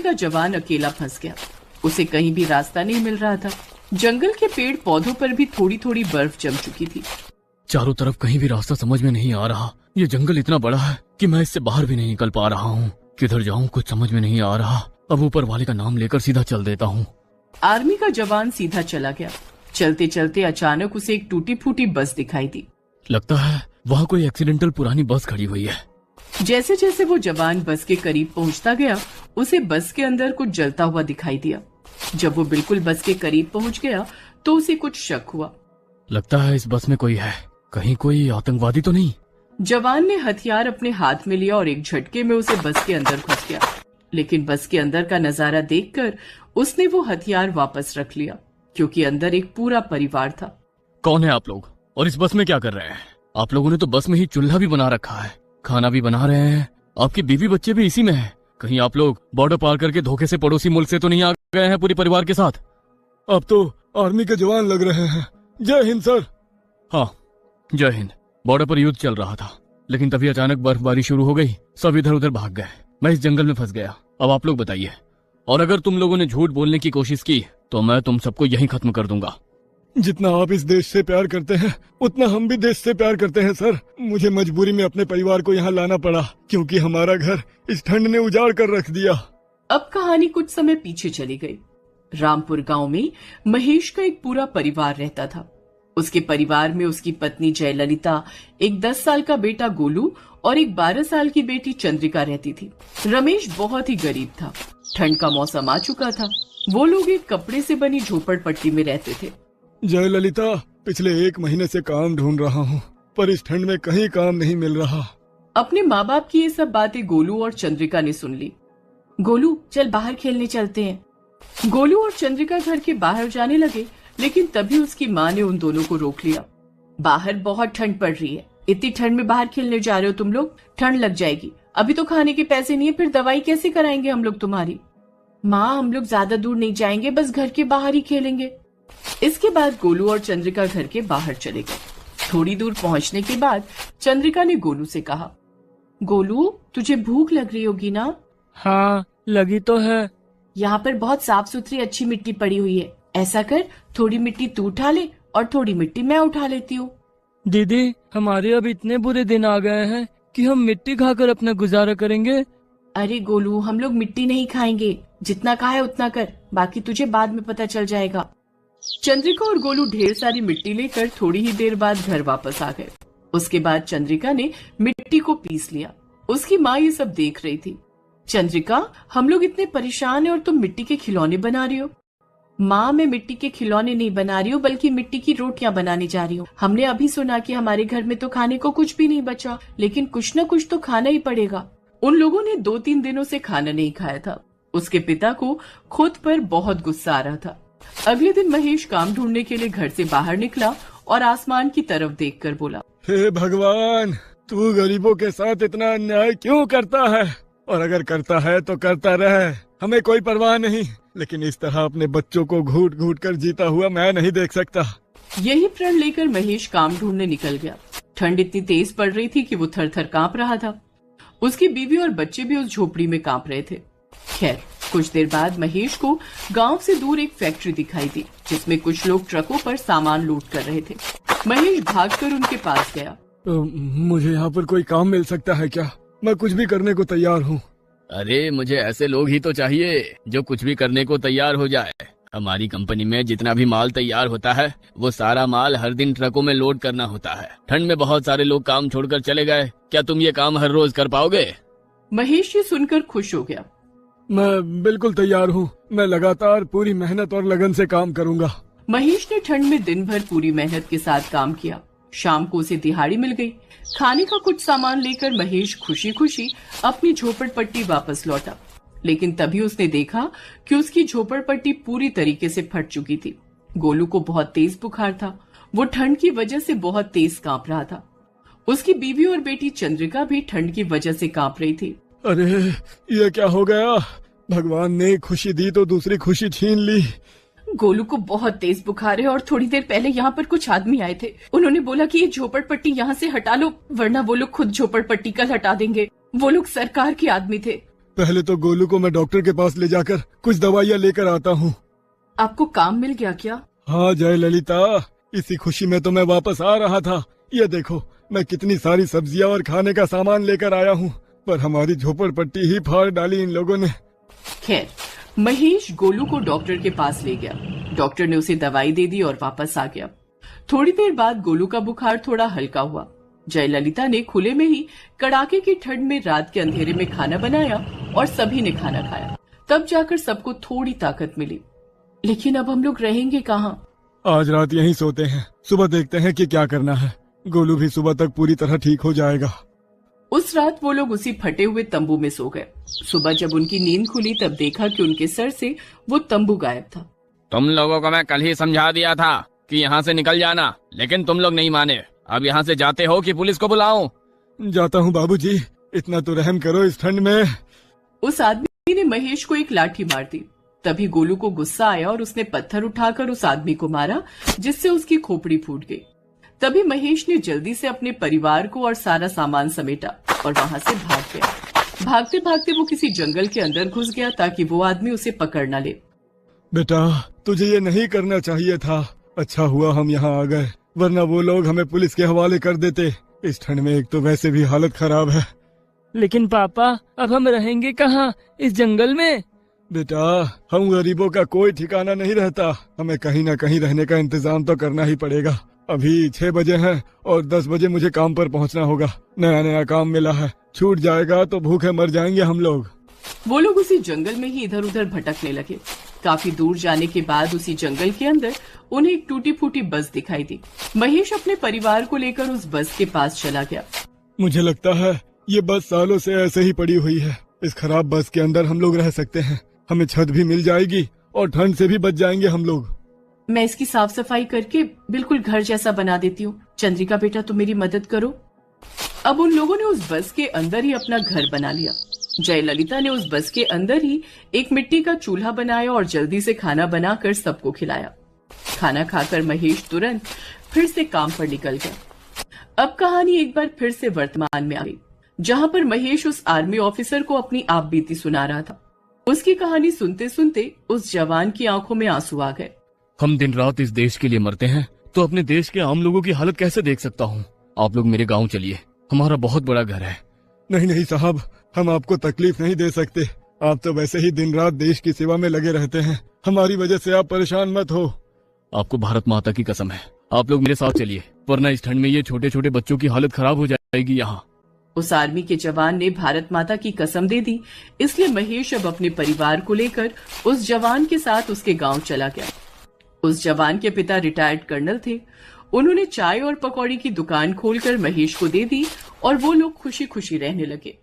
का जवान अकेला फंस गया। उसे कहीं भी रास्ता नहीं मिल रहा था। जंगल के पेड़ पौधों पर भी थोड़ी थोड़ी बर्फ जम चुकी थी। चारों तरफ कहीं भी रास्ता समझ में नहीं आ रहा। ये जंगल इतना बड़ा है कि मैं इससे बाहर भी नहीं निकल पा रहा हूँ। किधर जाऊँ कुछ समझ में नहीं आ रहा। अब ऊपर वाले का नाम लेकर सीधा चल देता हूँ। आर्मी का जवान सीधा चला गया। चलते चलते अचानक उसे एक टूटी फूटी बस दिखाई दी। लगता है वहाँ कोई एक्सीडेंटल पुरानी बस खड़ी हुई है। जैसे जैसे वो जवान बस के करीब पहुंचता गया, उसे बस के अंदर कुछ जलता हुआ दिखाई दिया। जब वो बिल्कुल बस के करीब पहुंच गया तो उसे कुछ शक हुआ। लगता है इस बस में कोई है। कहीं कोई आतंकवादी तो नहीं? जवान ने हथियार अपने हाथ में लिया और एक झटके में उसे बस के अंदर घुस गया। लेकिन बस के अंदर का नजारा देखकर उसने वो हथियार वापस रख लिया, क्योंकि अंदर एक पूरा परिवार था। कौन है आप लोग और इस बस में क्या कर रहे हैं? आप लोगों ने तो बस में ही चूल्हा भी बना रखा है, खाना भी बना रहे हैं। आपकी बीवी बच्चे भी इसी में हैं। कहीं आप लोग बॉर्डर पार करके धोखे से पड़ोसी मुल्क से तो नहीं आ गए हैं पूरे परिवार के साथ? अब तो आर्मी के जवान लग रहे हैं। जय हिंद सर। हाँ जय हिंद। बॉर्डर पर युद्ध चल रहा था, लेकिन तभी अचानक बर्फबारी शुरू हो गई। सब इधर उधर भाग गए। मैं इस जंगल में फंस गया। अब आप लोग बताइए, और अगर तुम लोगों ने झूठ बोलने की कोशिश की तो मैं तुम सबको यहीं खत्म कर दूंगा। जितना आप इस देश से प्यार करते हैं उतना हम भी देश से प्यार करते हैं सर। मुझे मजबूरी में अपने परिवार को यहाँ लाना पड़ा, क्योंकि हमारा घर इस ठंड ने उजाड़ कर रख दिया। अब कहानी कुछ समय पीछे चली गई। रामपुर गांव में महेश का एक पूरा परिवार रहता था। उसके परिवार में उसकी पत्नी जयललिता, एक 10 साल का बेटा गोलू और एक 12 साल की बेटी चंद्रिका रहती थी। रमेश बहुत ही गरीब था। ठंड का मौसम आ चुका था। वो लोग एक कपड़े से बनी झोपड़पट्टी में रहते थे। जयललिता, पिछले 1 महीने से काम ढूंढ रहा हूँ, पर इस ठंड में कहीं काम नहीं मिल रहा। अपने माँ बाप की ये सब बातें गोलू और चंद्रिका ने सुन ली। गोलू चल बाहर खेलने चलते हैं। गोलू और चंद्रिका घर के बाहर जाने लगे, लेकिन तभी उसकी माँ ने उन दोनों को रोक लिया। बाहर बहुत ठंड पड़ रही है। इतनी ठंड में बाहर खेलने जा रहे हो तुम लोग? ठंड लग जाएगी। अभी तो खाने के पैसे नहीं है, फिर दवाई कैसे कराएंगे हम लोग तुम्हारी? माँ हम लोग ज्यादा दूर नहीं जाएंगे, बस घर के बाहर ही खेलेंगे। इसके बाद गोलू और चंद्रिका घर के बाहर चले गए। थोड़ी दूर पहुंचने के बाद चंद्रिका ने गोलू से कहा, गोलू तुझे भूख लग रही होगी ना? हाँ लगी तो है। यहाँ पर बहुत साफ सुथरी अच्छी मिट्टी पड़ी हुई है। ऐसा कर, थोड़ी मिट्टी तू उठा ले और थोड़ी मिट्टी मैं उठा लेती हूँ। दीदी हमारे अब इतने बुरे दिन आ गए हैं कि हम मिट्टी खाकर अपना गुजारा करेंगे। अरे गोलू, हम लोग मिट्टी नहीं खाएंगे। जितना कहा है उतना कर, बाकी तुझे बाद में पता चल जाएगा। चंद्रिका और गोलू ढेर सारी मिट्टी लेकर थोड़ी ही देर बाद घर वापस आ गए। उसके बाद चंद्रिका ने मिट्टी को पीस लिया। उसकी माँ ये सब देख रही थी। चंद्रिका, हम लोग इतने परेशान हैं और तुम मिट्टी के खिलौने बना रही हो। माँ, मैं मिट्टी के खिलौने नहीं बना रही हूँ, बल्कि मिट्टी की रोटियां बनाने जा रही हूँ। हमने अभी सुना कि हमारे घर में तो खाने को कुछ भी नहीं बचा, लेकिन कुछ न कुछ तो खाना ही पड़ेगा। उन लोगों ने 2-3 दिनों से खाना नहीं खाया था। उसके पिता को खुद पर बहुत गुस्सा आ रहा था। अगले दिन महेश काम ढूंढने के लिए घर से बाहर निकला और आसमान की तरफ देखकर बोला, हे भगवान, तू गरीबों के साथ इतना अन्याय क्यों करता है? और अगर करता है तो करता रहे, हमें कोई परवाह नहीं, लेकिन इस तरह अपने बच्चों को घूट घूट कर जीता हुआ मैं नहीं देख सकता। यही प्रण लेकर महेश काम ढूंढने निकल गया। ठंड इतनी तेज पड़ रही थी कि वो थर थर कांप रहा था। उसकी बीवी और बच्चे भी उस झोपड़ी में कांप रहे थे। खैर, कुछ देर बाद महेश को गांव से दूर एक फैक्ट्री दिखाई दी, जिसमें कुछ लोग ट्रकों पर सामान लोड कर रहे थे। महेश भागकर उनके पास गया। मुझे यहाँ पर कोई काम मिल सकता है क्या? मैं कुछ भी करने को तैयार हूँ। अरे मुझे ऐसे लोग ही तो चाहिए जो कुछ भी करने को तैयार हो जाए। हमारी कंपनी में जितना भी माल तैयार होता है वो सारा माल हर दिन ट्रकों में लोड करना होता है। ठंड में बहुत सारे लोग काम छोड़कर चले गए। क्या तुम ये काम हर रोज कर पाओगे? महेश ये सुनकर खुश हो गया। मैं बिल्कुल तैयार हूँ। मैं लगातार पूरी मेहनत और लगन से काम करूँगा। महेश ने ठंड में दिन भर पूरी मेहनत के साथ काम किया। शाम को उसे दिहाड़ी मिल गई। खाने का कुछ सामान लेकर महेश खुशी खुशी अपनी झोपड़पट्टी वापस लौटा, लेकिन तभी उसने देखा कि उसकी झोपड़पट्टी पूरी तरीके से फट चुकी थी। गोलू को बहुत तेज बुखार था। वो ठंड की वजह से बहुत तेज कांप रहा था। उसकी बीवी और बेटी चंद्रिका भी ठंड की वजह से कांप रही थी। अरे ये क्या हो गया? भगवान ने खुशी दी तो दूसरी खुशी छीन ली। गोलू को बहुत तेज बुखार है और थोड़ी देर पहले यहाँ पर कुछ आदमी आए थे। उन्होंने बोला कि ये झोपड़पट्टी यहाँ से हटा लो, वरना वो लोग खुद झोपड़पट्टी कल हटा देंगे। वो लोग सरकार के आदमी थे। पहले तो गोलू को मैं डॉक्टर के पास ले जाकर कुछ दवाइयाँ लेकर आता हूँ। आपको काम मिल गया क्या? हाँ जय ललिता, इसी खुशी में तो मैं वापस आ रहा था। ये देखो, मैं कितनी सारी सब्जियाँ और खाने का सामान लेकर आया हूँ, पर हमारी झोपड़पट्टी ही फाड़ डाली इन लोगों ने। खैर, महेश गोलू को डॉक्टर के पास ले गया। डॉक्टर ने उसे दवाई दे दी और वापस आ गया। थोड़ी देर बाद गोलू का बुखार थोड़ा हल्का हुआ। जयललिता ने खुले में ही कड़ाके की ठंड में रात के अंधेरे में खाना बनाया और सभी ने खाना खाया। तब जाकर सबको थोड़ी ताकत मिली। लेकिन अब हम लोग रहेंगे कहाँ? आज रात यहीं सोते हैं, सुबह देखते हैं कि क्या करना है। गोलू भी सुबह तक पूरी तरह ठीक हो जाएगा। उस रात वो लोग उसी फटे हुए तंबू में सो गए। सुबह जब उनकी नींद खुली तब देखा कि उनके सर से वो तंबू गायब था। तुम लोगों को मैं कल ही समझा दिया था कि यहाँ से निकल जाना, लेकिन तुम लोग नहीं माने। अब यहाँ से जाते हो कि पुलिस को बुलाऊं? जाता हूँ बाबूजी, इतना तो रहम करो इस ठंड में। उस आदमी ने महेश को एक लाठी मार दी। तभी गोलू को गुस्सा आया और उसने पत्थर उठाकर उस आदमी को मारा, जिससे उसकी खोपड़ी फूट गई। तभी महेश ने जल्दी से अपने परिवार को और सारा सामान समेटा और वहां से भाग गया। भागते भागते वो किसी जंगल के अंदर घुस गया ताकि वो आदमी उसे पकड़ न ले। बेटा, तुझे ये नहीं करना चाहिए था। अच्छा हुआ हम यहाँ आ गए, वरना वो लोग हमें पुलिस के हवाले कर देते। इस ठंड में एक तो वैसे भी हालत खराब है। लेकिन पापा, अब हम रहेंगे कहाँ इस जंगल में? बेटा, हम गरीबों का कोई ठिकाना नहीं रहता। हमें कहीं न कहीं रहने का इंतजाम तो करना ही पड़ेगा। अभी 6 बजे हैं और 10 बजे मुझे काम पर पहुंचना होगा। नया नया काम मिला है, छूट जाएगा तो भूखे मर जाएंगे हम लोग। वो लोग उसी जंगल में ही इधर उधर भटकने लगे। काफी दूर जाने के बाद उसी जंगल के अंदर उन्हें एक टूटी फूटी बस दिखाई दी। महेश अपने परिवार को लेकर उस बस के पास चला गया। मुझे लगता है ये बस सालों से ऐसे ही पड़ी हुई है। इस खराब बस के अंदर हम लोग रह सकते हैं। हमें छत भी मिल जाएगी और ठंड से भी बच जाएंगे हम लोग। मैं इसकी साफ सफाई करके बिल्कुल घर जैसा बना देती हूँ। चंद्रिका बेटा, तुम मेरी मदद करो। अब उन लोगों ने उस बस के अंदर ही अपना घर बना लिया। जयललिता ने उस बस के अंदर ही एक मिट्टी का चूल्हा बनाया और जल्दी से खाना बनाकर सबको खिलाया। खाना खाकर महेश तुरंत फिर से काम पर निकल गया। अब कहानी एक बार फिर से वर्तमान में आ गई, जहाँ पर महेश उस आर्मी ऑफिसर को अपनी आप बीती सुना रहा था। उसकी कहानी सुनते सुनते उस जवान की आंखों में आंसू आ गए। हम दिन रात इस देश के लिए मरते हैं, तो अपने देश के आम लोगों की हालत कैसे देख सकता हूँ? आप लोग मेरे गाँव चलिए, हमारा बहुत बड़ा घर है। नहीं नहीं साहब, हम आपको तकलीफ नहीं दे सकते। आप तो वैसे ही दिन रात देश की सेवा में लगे रहते हैं। हमारी वजह से आप परेशान मत हो। आपको भारत माता की कसम है, आप लोग मेरे साथ चलिए, वरना इस ठंड में ये छोटे छोटे बच्चों की हालत खराब हो जाएगी यहाँ। उस आर्मी के जवान ने भारत माता की कसम दे दी, इसलिए महेश अब अपने परिवार को लेकर उस जवान के साथ उसके गांव चला गया। उस जवान के पिता रिटायर्ड कर्नल थे। उन्होंने चाय और पकौड़ी की दुकान खोलकर महेश को दे दी और वो लोग खुशी खुशी रहने लगे।